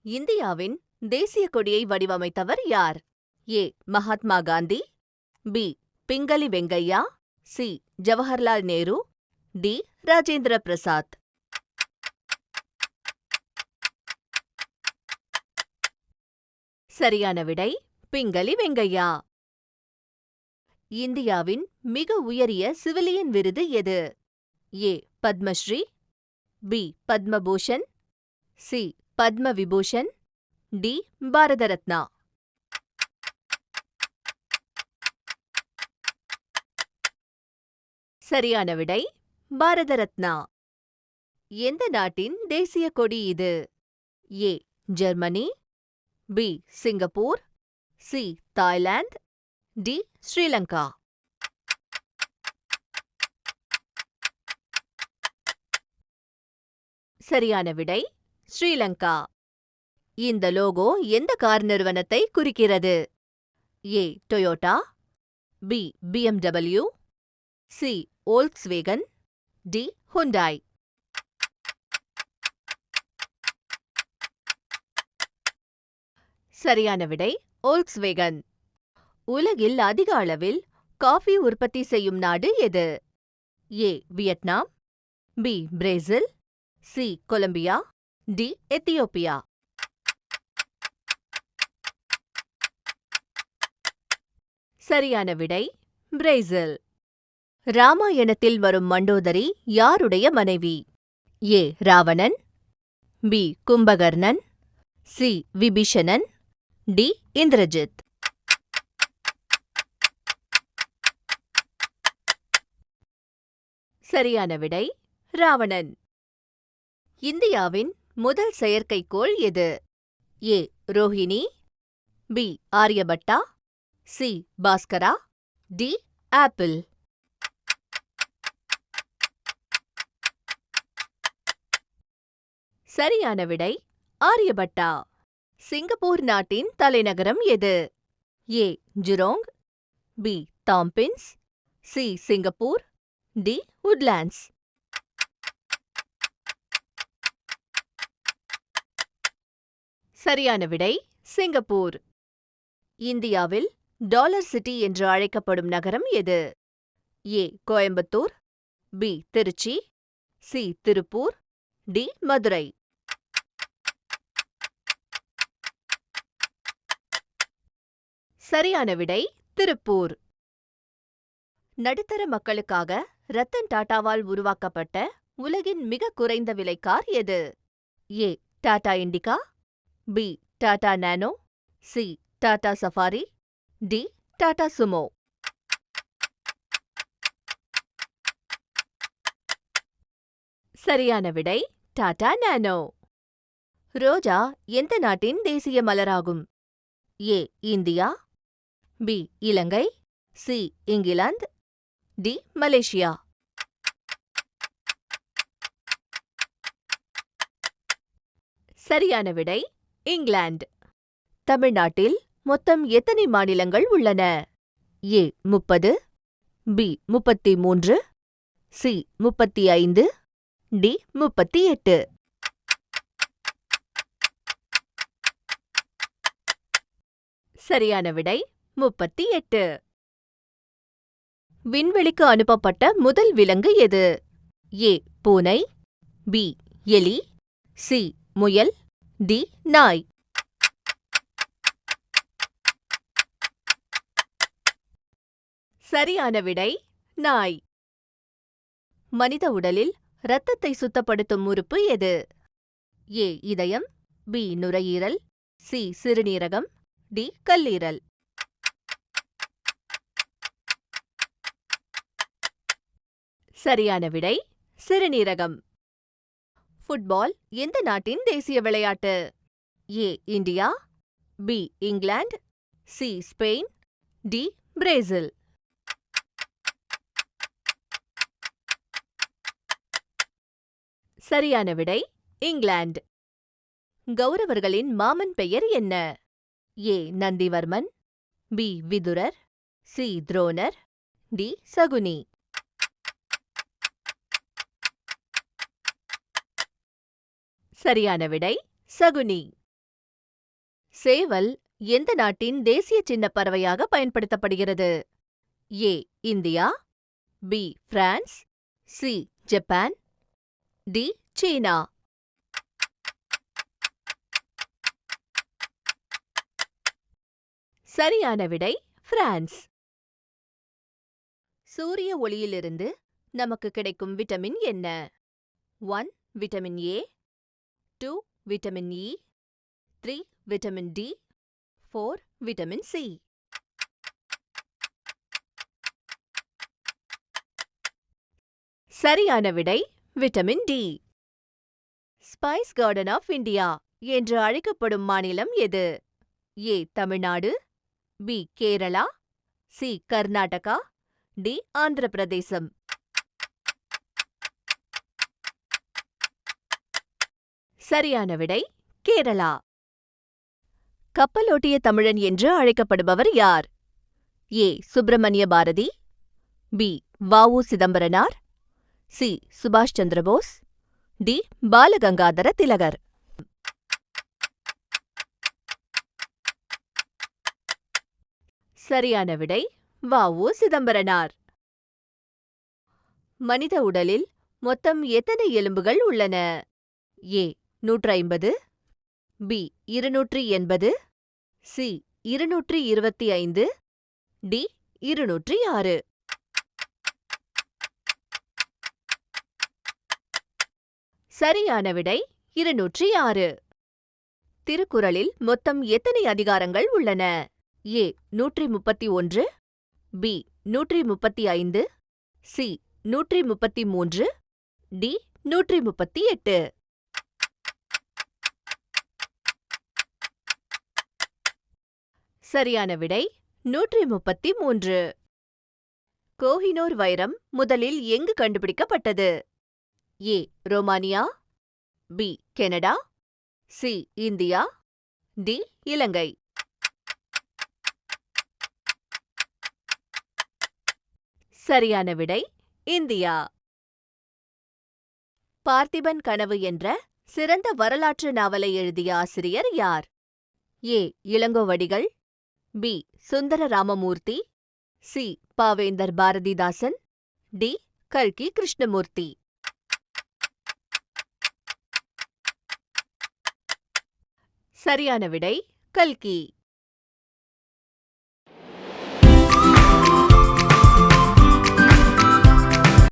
இந்தியாவின் தேசிய கொடியை வடிவமைத்தவர் யார்? A. Mahatma Gandhi, B. Pingali Venkayya, C. Jawaharlal Nehru, D. Rajendra Prasad. சரியான விடை பிங்களி வெங்கையா. இந்தியாவின் மிக உயரிய சிவிலியன் விருது எது? A. Padma Shri, B. Padma Bhushan, C. Padma Vibhushan, D. Bharat Ratna. சரியான விடை பாரத ரத்னா. எந்த நாட்டின் தேசிய கொடி இது? A. Germany, B. Singapore, C. Thailand, D. Sri Lanka. சரியான விடை ஸ்ரீலங்கா. இந்த லோகோ எந்த கார் நிறுவனத்தை குறிக்கிறது? A. Toyota, B. BMW, C. Volkswagen, D. Hyundai. சரியான விடை வோல்க்ஸ்வேகன். உலகில் அதிக அளவில் காஃபி உற்பத்தி செய்யும் நாடு எது? A. Vietnam, B. Brazil, C. Colombia, D. Ethiopia. சரியான விடை பிரேசில். ராமாயணத்தில் வரும் மண்டோதரி யாருடைய மனைவி? A. Ravanan, B. Kumbhakarnan, C. Vibhishanan, D. Indrajit. சரியான விடை ராவணன். இந்தியாவின் முதல் செயற்கைக்கோள் எது? A. Rohini, B. Aryabhata, C. Bhaskara, D. Apple. சரியான விடை ஆரியபட்டா. சிங்கப்பூர் நாட்டின் தலைநகரம் எது? A. Jurong, B. Tampines, C. Singapore, D. Woodlands. சரியான விடை சிங்கப்பூர். இந்தியாவில் டாலர் சிட்டி என்று அழைக்கப்படும் நகரம் எது? A. Coimbatore, B. Trichy, C. Tiruppur, D. Madurai. சரியான விடை திருப்பூர். நடுத்தர மக்களுக்காக ரத்தன் டாடாவால் உருவாக்கப்பட்ட உலகின் மிக குறைந்த விலை கார் எது? A. Tata Indica, B. Tata Nano, C. Tata Safari, D. Tata Sumo. சரியான விடை டாடா நானோ. ரோஜா எந்த நாட்டின் தேசிய மலராகும்? A. India, B. Ilangai, C. England, D. Malaysia. சரியான விடை இங்கிலாந்து. தமிழ்நாட்டில் மொத்தம் எத்தனை மாநிலங்கள் உள்ளன? ஏ. 30, பி. 33, சி. 35, டி. 38. சரியான விடை 38. விண்வெளிக்கு அனுப்பப்பட்ட முதல் விலங்கு எது? ஏ. பூனை, பி. எலி, சி. முயல், டி. நாய். சரியான விடை நாய். மனித உடலில் இரத்தத்தை சுத்தப்படுத்தும் உறுப்பு எது? ஏ. இதயம், பி. நுரையீரல், சி. சிறுநீரகம், டி. கல்லீரல். சரியான விடை சிறுநீரகம். ஃபுட்பால் எந்த நாட்டின் தேசிய விளையாட்டு? A. India, B. England, C. Spain, D. Brazil. சரியான விடை இங்கிலாந்து. கௌரவர்களின் மாமன் பெயர் என்ன? A. Nandivarman, B. Vidurar, C. Dronar, D. Shakuni. சரியான விடை சகுனி. சேவல் எந்த நாட்டின் தேசிய சின்னப் பறவையாக பயன்படுத்தப்படுகிறது? A. India, B. France, C. Japan, D. China. சரியான விடை பிரான்ஸ். சூரிய ஒளியிலிருந்து நமக்கு கிடைக்கும் விட்டமின் என்ன? 1. Vitamin A, 2. Vitamin E, 3. Vitamin D, 4. Vitamin C. சரியான விடை vitamin D. Spice garden of India என்று அழைக்கப்படும் மாநிலம் எது? A. Tamil Nadu, B. Kerala, C. Karnataka, D. Andhra Pradesh. சரியான விடை கேரளா. கப்பலோட்டிய தமிழன் என்று அழைக்கப்படுபவர் யார்? A. Subramania Bharati, B. V O. Chidambaranar, C. சுபாஷ் சந்திரபோஸ், டி. பாலகங்காதர திலகர். சரியான விடை வ.உ. சிதம்பரனார். மனித உடலில் மொத்தம் எத்தனை எலும்புகள் உள்ளன? ஏ. 150, பி. 280, சி. 225, டி. 206. சரியான விடை 206. திருக்குறளில் மொத்தம் எத்தனை அதிகாரங்கள் உள்ளன? ஏ. 131, பி. 135, சி. 133, டி. 138. சரியான விடை 133. கோஹினூர் வைரம் முதலில் எங்கு கண்டுபிடிக்கப்பட்டது? A. Romania, B. Canada, C. India, D. Ilangai. சரியான விடை இந்தியா. பார்த்திபன் கனவு என்ற சிறந்த வரலாற்று நாவலை எழுதிய ஆசிரியர் யார்? ஏ. இளங்கோவடிகள், பி. சுந்தர ராமமூர்த்தி, சி. பாவேந்தர் பாரதிதாசன், டி. கல்கி கிருஷ்ணமூர்த்தி. சரியான விடை கல்கி.